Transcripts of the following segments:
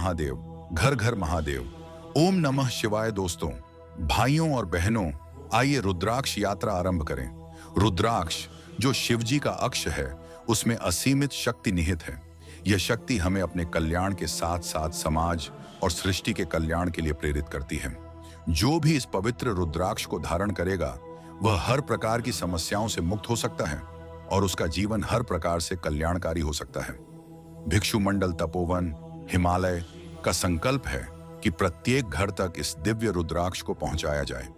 महादेव, घर घर महादेव। ओम नमः शिवाय। दोस्तों, भाइयों और बहनों, आइए रुद्राक्ष यात्रा आरंभ करें। रुद्राक्ष जो शिव जी का अक्ष है, उसमें असीमित शक्ति निहित है। यह शक्ति हमें अपने कल्याण के साथ साथ समाज और सृष्टि के कल्याण के लिए प्रेरित करती है। जो भी इस पवित्र रुद्राक्ष को धारण करेगा, वह हर प्रकार की समस्याओं से मुक्त हो सकता है और उसका जीवन हर प्रकार से कल्याणकारी हो सकता है। भिक्षु मंडल तपोवन हिमालय का संकल्प है कि प्रत्येक घर तक इस दिव्य रुद्राक्ष को पहुंचाया जाए।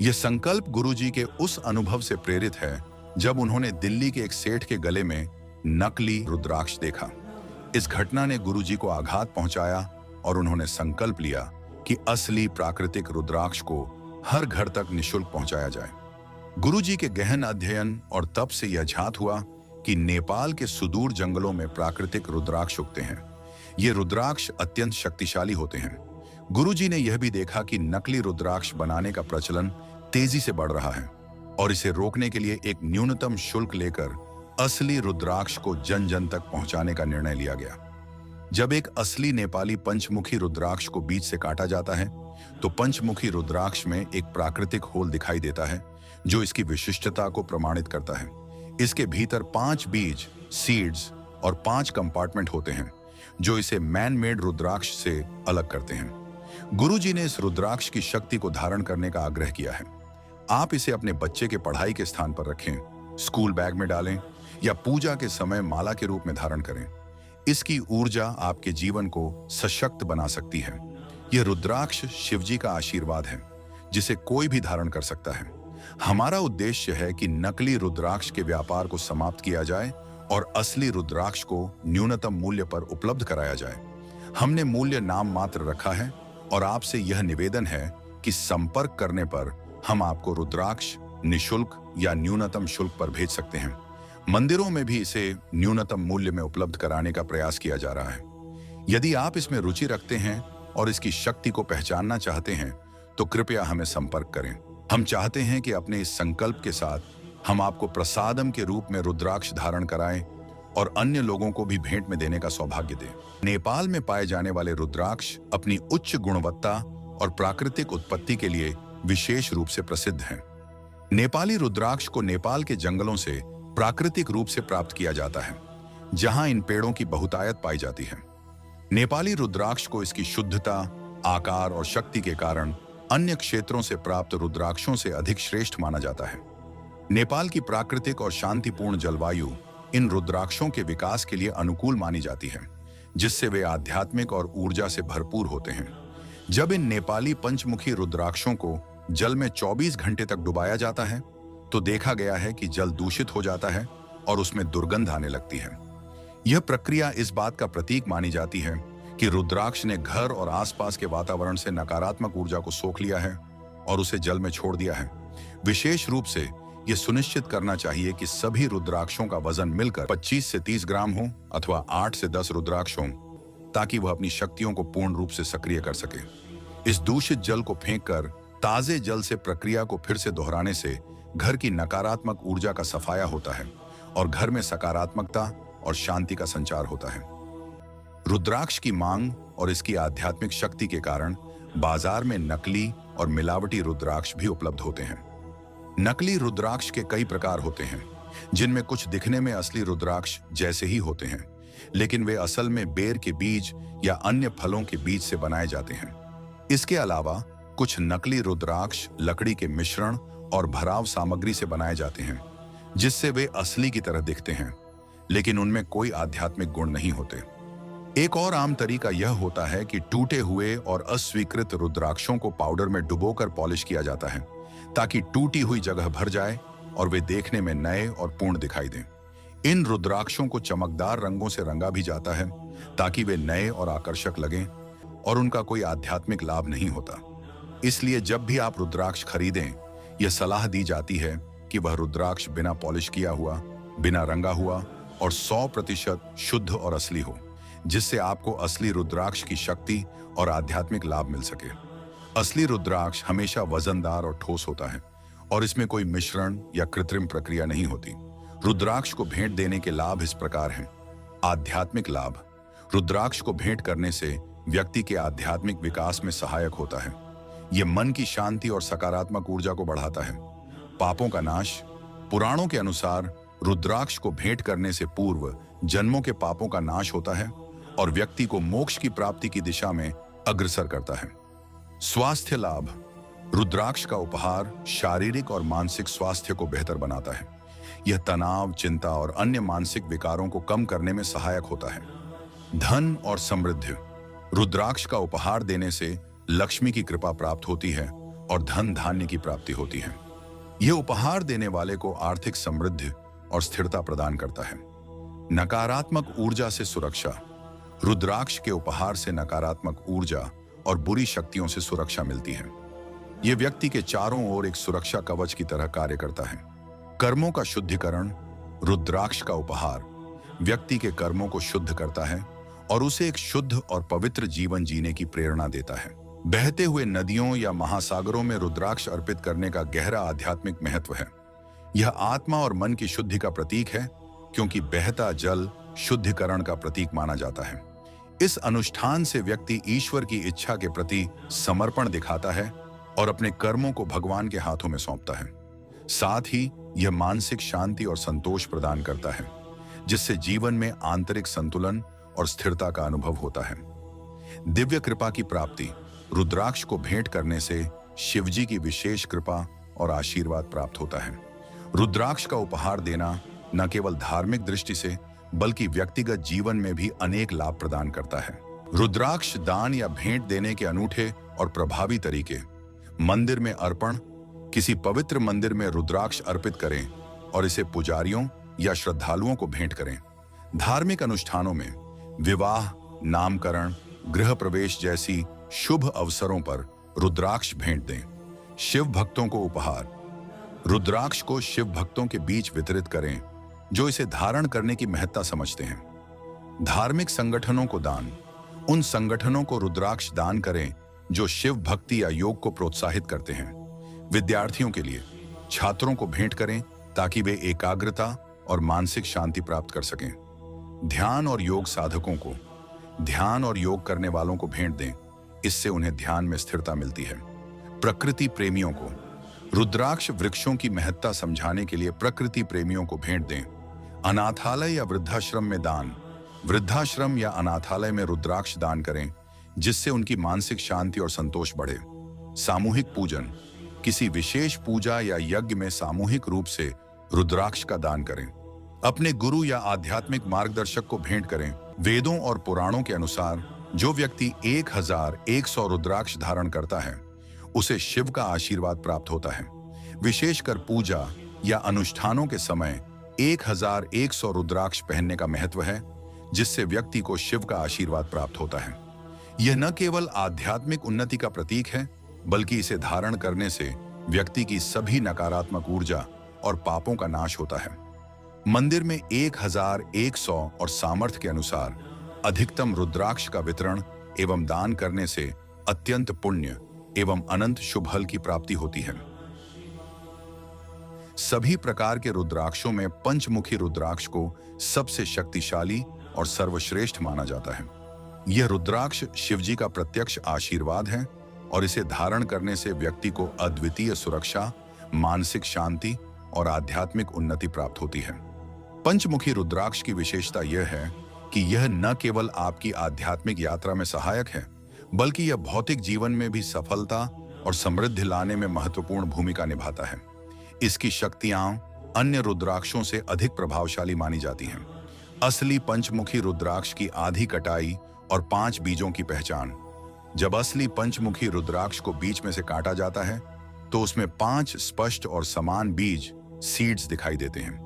यह संकल्प गुरुजी के उस अनुभव से प्रेरित है जब उन्होंने दिल्ली के एक सेठ के गले में नकली रुद्राक्ष देखा। इस घटना ने गुरुजी को आघात पहुंचाया और उन्होंने संकल्प लिया कि असली प्राकृतिक रुद्राक्ष को हर घर तक निःशुल्क पहुंचाया जाए। गुरुजी के गहन अध्ययन और तप से यह ज्ञात हुआ कि नेपाल के सुदूर जंगलों में प्राकृतिक रुद्राक्ष उगते हैं। ये रुद्राक्ष अत्यंत शक्तिशाली होते हैं। गुरुजी ने यह भी देखा कि नकली रुद्राक्ष बनाने का प्रचलन तेजी से बढ़ रहा है और इसे रोकने के लिए एक न्यूनतम शुल्क लेकर असली रुद्राक्ष को जन जन तक पहुंचाने का निर्णय लिया गया। जब एक असली नेपाली पंचमुखी रुद्राक्ष को बीच से काटा जाता है, तो पंचमुखी रुद्राक्ष में एक प्राकृतिक होल दिखाई देता है जो इसकी विशिष्टता को प्रमाणित करता है। इसके भीतर 5 बीज सीड्स और 5 कंपार्टमेंट होते हैं जो इसे मैन मेड रुद्राक्ष से अलग करते हैं। गुरुजी ने इस रुद्राक्ष की शक्ति को धारण करने का आग्रह किया है। आप इसे अपने बच्चे के पढ़ाई के स्थान पर रखें, स्कूल बैग में डालें या पूजा के समय माला के रूप में धारण करें। इसकी ऊर्जा आपके जीवन को सशक्त बना सकती है। यह रुद्राक्ष शिवजी का आशीर्वाद है जिसे कोई भी धारण कर सकता है। हमारा उद्देश्य है कि नकली रुद्राक्ष के व्यापार को समाप्त किया जाए और असली रुद्राक्ष को न्यूनतम मूल्य पर उपलब्ध कराया जाए। हमने मूल्य नाम मात्र रखा है और आपसे यह निवेदन है कि संपर्क करने पर हम आपको रुद्राक्ष निःशुल्क या न्यूनतम शुल्क पर भेज सकते हैं। मंदिरों में भी इसे न्यूनतम मूल्य में उपलब्ध कराने का प्रयास किया जा रहा है। यदि आप इसमें रुचि रखते हैं और इसकी शक्ति को पहचानना चाहते हैं, तो कृपया हमें संपर्क करें। हम चाहते हैं कि अपने इस संकल्प के साथ हम आपको प्रसादम के रूप में रुद्राक्ष धारण कराएं और अन्य लोगों को भी भेंट में देने का सौभाग्य दें। नेपाल में पाए जाने वाले रुद्राक्ष अपनी उच्च गुणवत्ता और प्राकृतिक उत्पत्ति के लिए विशेष रूप से प्रसिद्ध हैं। नेपाली रुद्राक्ष को नेपाल के जंगलों से प्राकृतिक रूप से प्राप्त किया जाता है, जहां इन पेड़ों की बहुतायत पाई जाती है। नेपाली रुद्राक्ष को इसकी शुद्धता, आकार और शक्ति के कारण अन्य क्षेत्रों से प्राप्त रुद्राक्षों से अधिक श्रेष्ठ माना जाता है। नेपाल की प्राकृतिक और शांतिपूर्ण जलवायु इन रुद्राक्षों के विकास के लिए अनुकूल मानी जाती है, जिससे वे आध्यात्मिक और ऊर्जा से भरपूर होते हैं। जब इन नेपाली पंचमुखी रुद्राक्षों को जल में 24 घंटे तक डुबाया जाता है, तो देखा गया है कि जल दूषित हो जाता है और उसमें दुर्गंध आने लगती है। यह प्रक्रिया इस बात का प्रतीक मानी जाती है कि रुद्राक्ष ने घर और आसपास के वातावरण से नकारात्मक ऊर्जा को सोख लिया है और उसे जल में छोड़ दिया है। विशेष रूप से यह सुनिश्चित करना चाहिए कि सभी रुद्राक्षों का वजन मिलकर 25 से 30 ग्राम हो अथवा 8 से 10 रुद्राक्ष हों, ताकि वह अपनी शक्तियों को पूर्ण रूप से सक्रिय कर सके। इस दूषित जल को फेंककर ताजे जल से प्रक्रिया को फिर से दोहराने से घर की नकारात्मक ऊर्जा का सफाया होता है और घर में सकारात्मकता और शांति का संचार होता है। रुद्राक्ष की मांग और इसकी आध्यात्मिक शक्ति के कारण बाजार में नकली और मिलावटी रुद्राक्ष भी उपलब्ध होते हैं। नकली रुद्राक्ष के कई प्रकार होते हैं, जिनमें कुछ दिखने में असली रुद्राक्ष जैसे ही होते हैं, लेकिन वे असल में बेर के बीज या अन्य फलों के बीज से बनाए जाते हैं। इसके अलावा कुछ नकली रुद्राक्ष लकड़ी के मिश्रण और भराव सामग्री से बनाए जाते हैं, जिससे वे असली की तरह दिखते हैं, लेकिन उनमें कोई आध्यात्मिक गुण नहीं होते। एक और आम तरीका यह होता है कि टूटे हुए और अस्वीकृत रुद्राक्षों को पाउडर में डुबोकर पॉलिश किया जाता है, ताकि टूटी हुई जगह भर जाए और वे देखने में नए और पूर्ण दिखाई दें। इन रुद्राक्षों को चमकदार रंगों से रंगा भी जाता है, ताकि वे नए और आकर्षक लगें, और उनका कोई आध्यात्मिक लाभ नहीं होता। इसलिए जब भी आप रुद्राक्ष खरीदें, यह सलाह दी जाती है कि वह रुद्राक्ष बिना पॉलिश किया हुआ, बिना रंगा हुआ और 100% शुद्ध और असली हो, जिससे आपको असली रुद्राक्ष की शक्ति और आध्यात्मिक लाभ मिल सके। असली रुद्राक्ष हमेशा वजनदार और ठोस होता है और इसमें कोई मिश्रण या कृत्रिम प्रक्रिया नहीं होती। रुद्राक्ष को भेंट देने के लाभ इस प्रकार हैं। आध्यात्मिक लाभ। रुद्राक्ष को भेंट करने से व्यक्ति के आध्यात्मिक विकास में सहायक होता है। यह मन की शांति और सकारात्मक ऊर्जा को बढ़ाता है। पापों का नाश। पुराणों के अनुसार रुद्राक्ष को भेंट करने से पूर्व जन्मों के पापों का नाश होता है और व्यक्ति को मोक्ष की प्राप्ति की दिशा में अग्रसर करता है। स्वास्थ्य लाभ। रुद्राक्ष का उपहार शारीरिक और मानसिक स्वास्थ्य को बेहतर बनाता है। यह तनाव, चिंता और अन्य मानसिक विकारों को कम करने में सहायक होता है। धन और समृद्धि। रुद्राक्ष का उपहार देने से लक्ष्मी की कृपा प्राप्त होती है और धन धान्य की प्राप्ति होती है। यह उपहार देने वाले को आर्थिक समृद्धि और स्थिरता प्रदान करता है। नकारात्मक ऊर्जा से सुरक्षा। रुद्राक्ष के उपहार से नकारात्मक ऊर्जा और बुरी शक्तियों से सुरक्षा मिलती है। यह व्यक्ति के चारों ओर एक सुरक्षा कवच की तरह कार्य करता है। कर्मों का शुद्धिकरण। रुद्राक्ष का उपहार व्यक्ति के कर्मों को शुद्ध करता है और उसे एक शुद्ध और पवित्र जीवन जीने की प्रेरणा देता है। बहते हुए नदियों या महासागरों में रुद्राक्ष अर्पित करने का गहरा आध्यात्मिक महत्व है। यह आत्मा और मन की शुद्धि का प्रतीक है, क्योंकि बहता जल शुद्धिकरण का प्रतीक माना जाता है। इस अनुष्ठान से व्यक्ति ईश्वर की इच्छा के प्रति समर्पण दिखाता है और अपने कर्मों को भगवान के हाथों में सौंपता है। साथ ही यह मानसिक शांति और संतोष प्रदान करता है, जिससे जीवन में आंतरिक संतुलन और स्थिरता का अनुभव होता है। दिव्य कृपा की प्राप्ति। रुद्राक्ष को भेंट करने से शिवजी की विशेष कृपा और आशीर्वाद प्राप्त होता है। रुद्राक्ष का उपहार देना न केवल धार्मिक दृष्टि से बल्कि व्यक्तिगत जीवन में भी अनेक लाभ प्रदान करता है। रुद्राक्ष दान या भेंट देने के अनूठे और प्रभावी तरीके। मंदिर में अर्पण। किसी पवित्र मंदिर में रुद्राक्ष अर्पित करें और इसे पुजारियों या श्रद्धालुओं को भेंट करें। धार्मिक अनुष्ठानों में विवाह, नामकरण, गृह प्रवेश जैसी शुभ अवसरों पर रुद्राक्ष भेंट दें। शिव भक्तों को उपहार। रुद्राक्ष को शिव भक्तों के बीच वितरित करें जो इसे धारण करने की महत्ता समझते हैं। धार्मिक संगठनों को दान। उन संगठनों को रुद्राक्ष दान करें जो शिव भक्ति या योग को प्रोत्साहित करते हैं। विद्यार्थियों के लिए छात्रों को भेंट करें ताकि वे एकाग्रता और मानसिक शांति प्राप्त कर सकें। ध्यान और योग साधकों को ध्यान और योग करने वालों को भेंट दें, इससे उन्हें ध्यान में स्थिरता मिलती है। प्रकृति प्रेमियों को रुद्राक्ष वृक्षों की महत्ता समझाने के लिए प्रकृति प्रेमियों को भेंट दें। अनाथालय या वृद्धाश्रम में दान। वृद्धाश्रम या अनाथालय में रुद्राक्ष दान करें, जिससे उनकी मानसिक शांति और संतोष बढ़े। सामूहिक पूजन। किसी विशेष पूजा या यज्ञ में सामूहिक रूप से रुद्राक्ष का दान करें। अपने गुरु या आध्यात्मिक मार्गदर्शक को भेंट करें। वेदों और पुराणों के अनुसार जो व्यक्ति 1100 रुद्राक्ष धारण करता है उसे शिव का आशीर्वाद प्राप्त होता है। विशेषकर पूजा या अनुष्ठानों के समय 1100 रुद्राक्ष पहनने का महत्व है, जिससे व्यक्ति को शिव का आशीर्वाद प्राप्त होता है। यह न केवल आध्यात्मिक उन्नति का प्रतीक है, बल्कि इसे धारण करने से व्यक्ति की सभी नकारात्मक ऊर्जा और पापों का नाश होता है। मंदिर में 1100 और सामर्थ्य के अनुसार अधिकतम रुद्राक्ष का वितरण एवं दान करने से अत्यंत पुण्य एवं अनंत शुभ फल की प्राप्ति होती है। सभी प्रकार के रुद्राक्षों में पंचमुखी रुद्राक्ष को सबसे शक्तिशाली और सर्वश्रेष्ठ माना जाता है। यह रुद्राक्ष शिवजी का प्रत्यक्ष आशीर्वाद है और इसे धारण करने से व्यक्ति को अद्वितीय सुरक्षा, मानसिक शांति और आध्यात्मिक उन्नति प्राप्त होती है। पंचमुखी रुद्राक्ष की विशेषता यह है कि यह न केवल आपकी आध्यात्मिक यात्रा में सहायक है, बल्कि यह भौतिक जीवन में भी सफलता और समृद्धि लाने में महत्वपूर्ण भूमिका निभाता है। इसकी शक्तियां अन्य रुद्राक्षों से अधिक प्रभावशाली मानी जाती हैं। असली पंचमुखी रुद्राक्ष की आधी कटाई और 5 बीजों की पहचान। जब असली पंचमुखी रुद्राक्ष को बीच में से काटा जाता है तो उसमें 5 स्पष्ट और समान बीज सीड्स दिखाई देते हैं।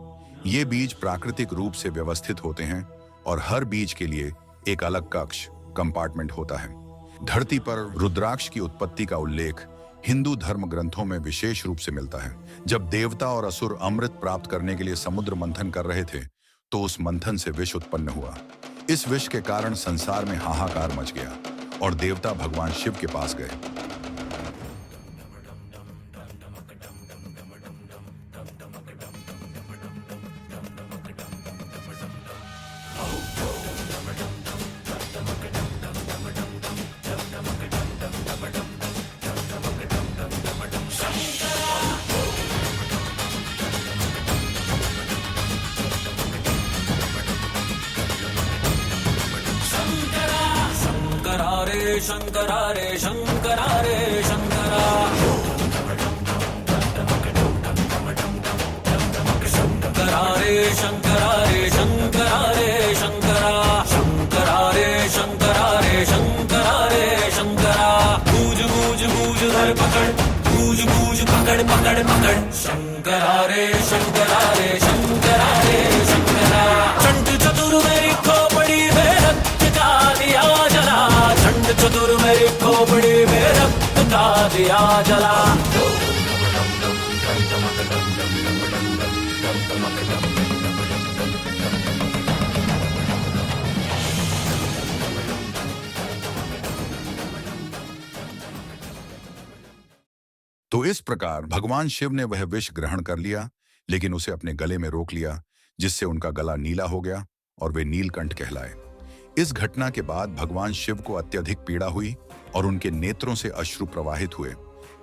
ये बीज प्राकृतिक रूप से व्यवस्थित होते हैं और हर बीज के लिए एक अलग कक्ष कंपार्टमेंट होता है। धरती पर रुद्राक्ष की उत्पत्ति का उल्लेख हिंदू धर्म ग्रंथों में विशेष रूप से मिलता है। जब देवता और असुर अमृत प्राप्त करने के लिए समुद्र मंथन कर रहे थे तो उस मंथन से विष उत्पन्न हुआ। इस विष के कारण संसार में हाहाकार मच गया और देवता भगवान शिव के पास गए। शंकरा रे शंकरा रे शंकरा शंकरा रे शंकरा रे शंकरा रे शंकरा शंकरा रे शंकरा रे शंकरा रे शंकरा गूंज गूंज गूंज धर पकड़ गूंज गूंज पकड़ पकड़ पकड़ शंकरा रे शंकरा रे शंकरा रे शंकरा चंड चतुर मेरी खोपड़ी में रक्त का दिया जला चंड चतुर मेरी खोपड़ी में रक्त का दिया जला तो इस प्रकार भगवान शिव ने वह विष ग्रहण कर लिया, लेकिन उसे अपने गले में रोक लिया, जिससे उनका गला नीला हो गया और वे नीलकंठ कहलाए। इस घटना के बाद भगवान शिव को अत्यधिक पीड़ा हुई और उनके नेत्रों से अश्रु प्रवाहित हुए।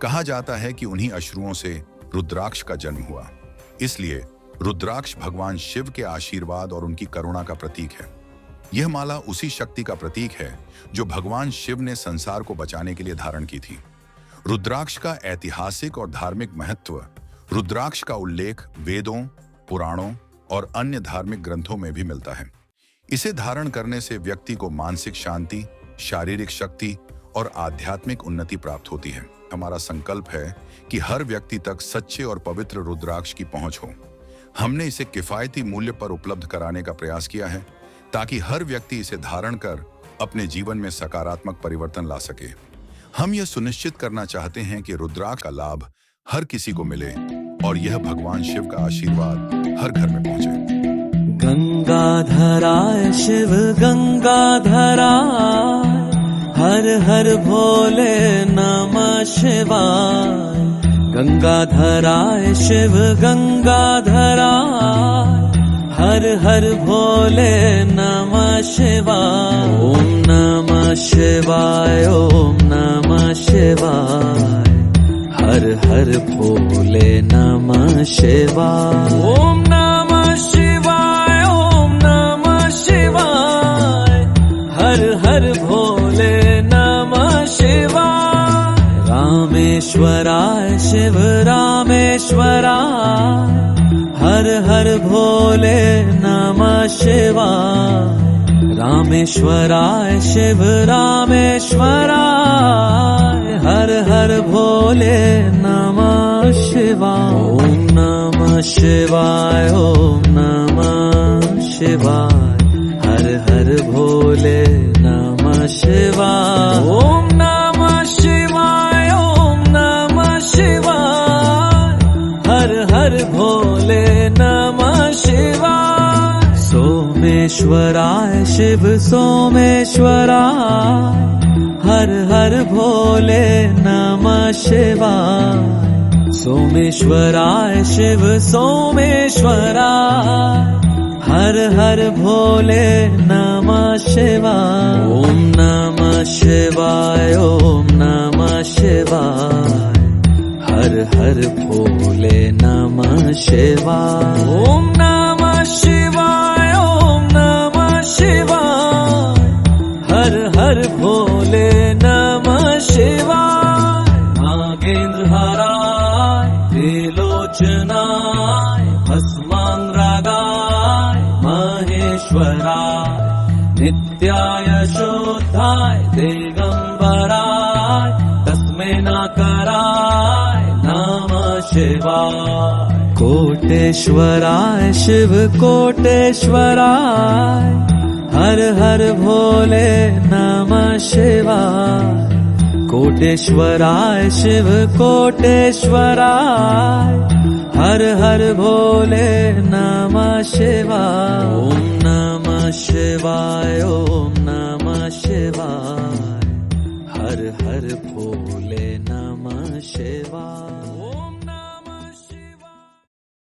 कहा जाता है कि उन्हीं अश्रुओं से रुद्राक्ष का जन्म हुआ। इसलिए रुद्राक्ष भगवान शिव के आशीर्वाद और उनकी करुणा का प्रतीक है। यह माला उसी शक्ति का प्रतीक है जो भगवान शिव ने संसार को बचाने के लिए धारण की थी। रुद्राक्ष का ऐतिहासिक और धार्मिक महत्व। रुद्राक्ष का उल्लेख वेदों, पुराणों और अन्य धार्मिक ग्रंथों में भी मिलता है। इसे धारण करने से व्यक्ति को मानसिक शांति, शारीरिक शक्ति और आध्यात्मिक उन्नति प्राप्त होती है। हमारा संकल्प है कि हर व्यक्ति तक सच्चे और पवित्र रुद्राक्ष की पहुंच हो। हमने इसे किफायती मूल्य पर उपलब्ध कराने का प्रयास किया है ताकि हर व्यक्ति इसे धारण कर अपने जीवन में सकारात्मक परिवर्तन ला सके। हम यह सुनिश्चित करना चाहते हैं कि रुद्राक्ष का लाभ हर किसी को मिले और यह भगवान शिव का आशीर्वाद हर घर में पहुंचे। गंगाधराय शिव गंगाधराय हर हर भोले नमः शिवाय। गंगाधराय शिव गंगाधराय हर हर भोले नमः शिवाय। ओम नमः शिवाय ओम नमः शिवाय हर हर भोले नमः शिवाय। ओम नमः शिवाय ओम नमः शिवाय हर हर भोले नमः शिवाय। रामेश्वराय शिव रामेश्वराय हर हर भोले नमः शिवाय। रामेश्वराय शिव रामेश्वराय हर हर भोले नमः शिवाय। ओम नमः शिवाय ओम नमः शिवाय हर हर भोले नमः शिवाय। ओम नमः शिवाय ओम नमः शिवाय हर हर भोले नमः शिवाय। सोमेश्वराय शिव सोमेश्वराय हर हर भोले नमः शिवाय। सोमेश्वराय शिव सोमेश्वराय हर हर भोले नमः शिवाय। ओम नमः शिवाय ओम नमः शिवाय हर हर भोले नमः शिवाय। ओम नमः शिवाय ओम नमः शिवाय हर हर भोले नमः शिवाय। नागेंद्र हराय त्रिलोचनाय भस्मांगरागाय महेश्वराय नित्याय शुद्धाय दिगंबराय तस्मै नकाराय नमः शिवाय। कोटेश्वराय शिव कोटेश्वराय हर हर भोले नमः शिवाय। कोटेश्वराय शिव कोटेश्वराय हर हर भोले नमः शिवाय। ओम नमः शिवाय ओम नमः शिवाय हर हर भोले नमः शिवाय।